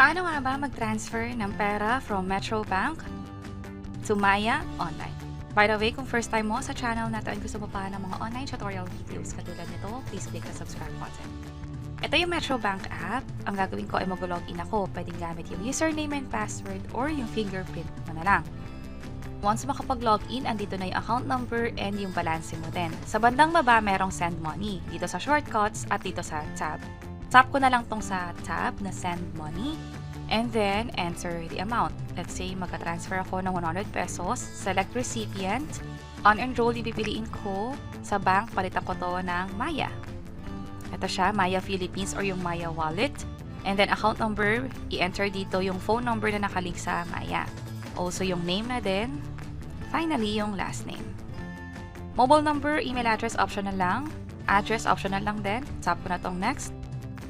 Paano nga ba mag-transfer ng pera from Metrobank to Maya online? By the way, kung first time mo sa channel natin at gusto mo pa ng mga online tutorial videos katulad nito, please click the subscribe button. Ito yung Metrobank app. Ang gagawin ko ay mag-login ako. Pwedeng gamit yung username and password or yung fingerprint mo na lang. Once makapag-login, andito na yung account number and yung balance mo din. Sa bandang baba, merong send money. Dito sa shortcuts at dito sa tab. Tap ko na lang tong sa tab na send money and then enter the amount. Let's say magka-transfer ako ng 100 pesos. Select recipient. On enroll, ipipiliin ko sa bank, palitan ko to ng Maya. Ito siya, Maya Philippines or yung Maya wallet. And then account number, i-enter dito yung phone number na nakalink sa Maya. Also yung name na din. Finally, yung last name. Mobile number, email address, optional lang. Address, optional lang din. Tap ko na tong next.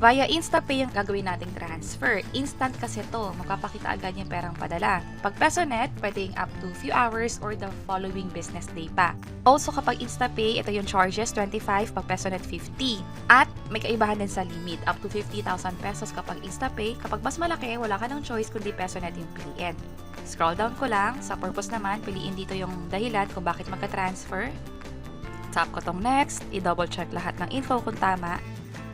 Via InstaPay yung gagawin nating transfer. Instant kasi to, magpapakita agad yung perang padala. Pag PesoNet, pwedeng up to few hours or the following business day pa. Also, kapag InstaPay, ito yung charges, 25, pag PesoNet, 50. At may kaibahan din sa limit, up to 50,000 pesos kapag InstaPay. Kapag mas malaki, wala ka ng choice kundi PesoNet yung piliin. Scroll down ko lang. Sa purpose naman, piliin dito yung dahilan kung bakit magka-transfer. Tap ko tong next. I-double check lahat ng info kung tama.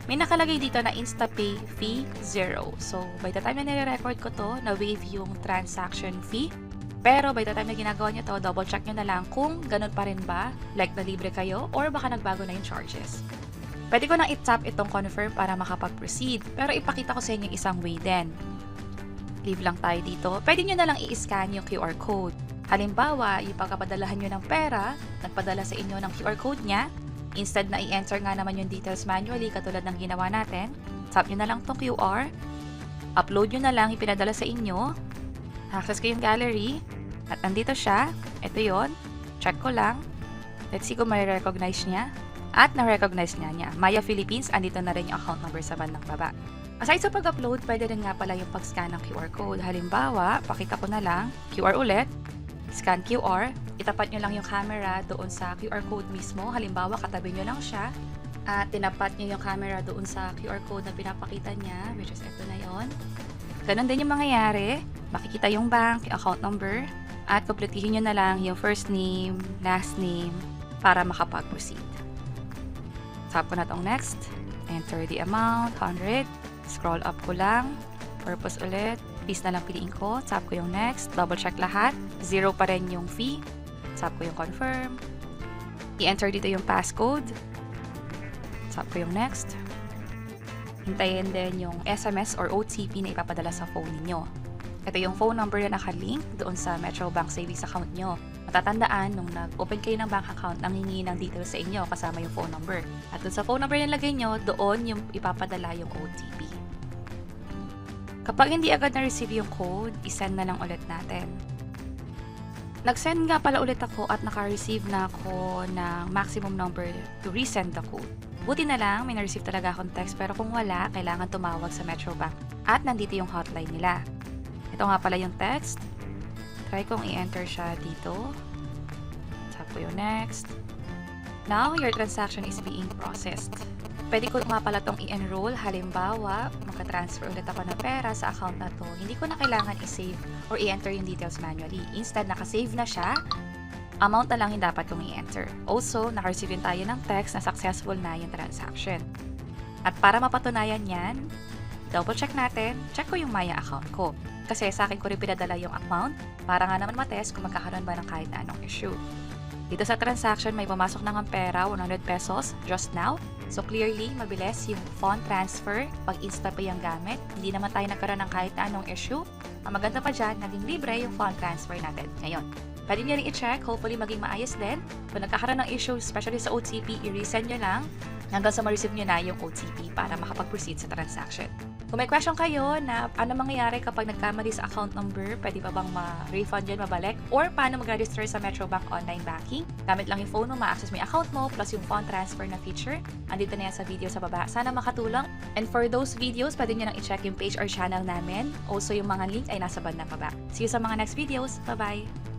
May nakalagay dito na InstaPay fee 0. So, by the time na nire-record ko to, na-waive yung transaction fee. Pero by the time na ginagawa nyo to, double check nyo na lang kung ganun pa rin ba, like na libre kayo, or baka nagbago na yung charges. Pwede ko nang i-tap itong confirm para makapag-proceed. Pero ipakita ko sa inyo isang way din. Leave lang tayo dito. Pwede nyo na lang i-scan yung QR code. Halimbawa, ipagkapadalahan nyo ng pera, nagpadala sa inyo ng QR code niya, instead na i-enter nga naman yung details manually katulad ng ginawa natin, tap nyo na lang tong QR, upload nyo na lang yung pinadala sa inyo, access ko yung gallery, at nandito siya, ito yon, check ko lang, let's see kung may recognize niya, at na-recognize niya. Maya Philippines, andito na rin yung account number sa bandang baba. Aside sa pag-upload, pwede rin nga pala yung pag-scan ng QR code. Halimbawa, pakita ko na lang, QR ulit, scan QR, itapat nyo lang yung camera doon sa QR code mismo. Halimbawa, katabi nyo lang siya at tinapat nyo yung camera doon sa QR code na pinapakita niya, which is ito na yon. Ganon din yung mangyayari. Makikita yung bank, yung account number, at kumpletuhin nyo na lang yung first name, last name, para makapag-proceed. Tap ko na tong next. Enter the amount, 100. Scroll up ko lang. Purpose ulit. Please na lang piliin ko. Tap ko yung next. Double check lahat. 0 pa rin yung fee. Tap ko yung confirm. I-enter dito yung passcode. Tap ko yung next. Hintayin din yung SMS or OTP na ipapadala sa phone niyo. Ito yung phone number na nakalink doon sa Metrobank savings account nyo. Matatandaan, nung nag-open kayo ng bank account, nangingi ng details sa inyo kasama yung phone number. At doon sa phone number na nilagay nyo, doon yung ipapadala yung OTP. Kapag hindi agad na-receive yung code, isend na lang ulit natin. Nag-send nga pala ulit ako at naka-receive na ako ng maximum number to resend the code. Buti na lang, may na-receive talaga akong text, pero kung wala, kailangan tumawag sa Metrobank. At nandito yung hotline nila. Ito nga pala yung text. Try kong i-enter siya dito. Tap ko yung next. Now, your transaction is being processed. Pwede ko nga pala itong i-enroll. Halimbawa, magka-transfer ulit ako ng pera sa account na to. Hindi ko na kailangan i-save or i-enter yung details manually. Instead, naka-save na siya. Amount na lang yung dapat kong i-enter. Also, naka-receive din tayo ng text na successful na yung transaction. At para mapatunayan yan, double check natin, check ko yung Maya account ko. Kasi sa akin ko rin pinadala yung amount para nga naman matest kung magkakaroon ba ng kahit na anong issue. Dito sa transaction, may pumasok na ng pera, 100 pesos, just now. So clearly, mabilis yung fund transfer pag InstaPay ang gamit. Hindi naman tayo nagkaroon ng kahit na anong issue. Ang maganda pa dyan, naging libre yung fund transfer natin ngayon. Pwede nyo rin i-check, hopefully maging maayos din. Kung nagkakaroon ng issue, especially sa OTP, i-resend nyo lang hanggang sa ma-receive nyo na yung OTP para makapag-proceed sa transaction. Kung may question kayo na ano mangyayari kapag nagkamali sa account number, pwede pa bang ma-refund yun, mabalik? Or paano mag-register sa Metrobank online banking? Gamit lang yung phone mo, ma-access mo yung account mo, plus yung fund transfer na feature. Andito na yan sa video sa baba. Sana makatulong. And for those videos, pwede nyo lang i-check yung page or channel namin. Also, yung mga link ay nasa bandang baba. See you sa mga next videos. Bye-bye!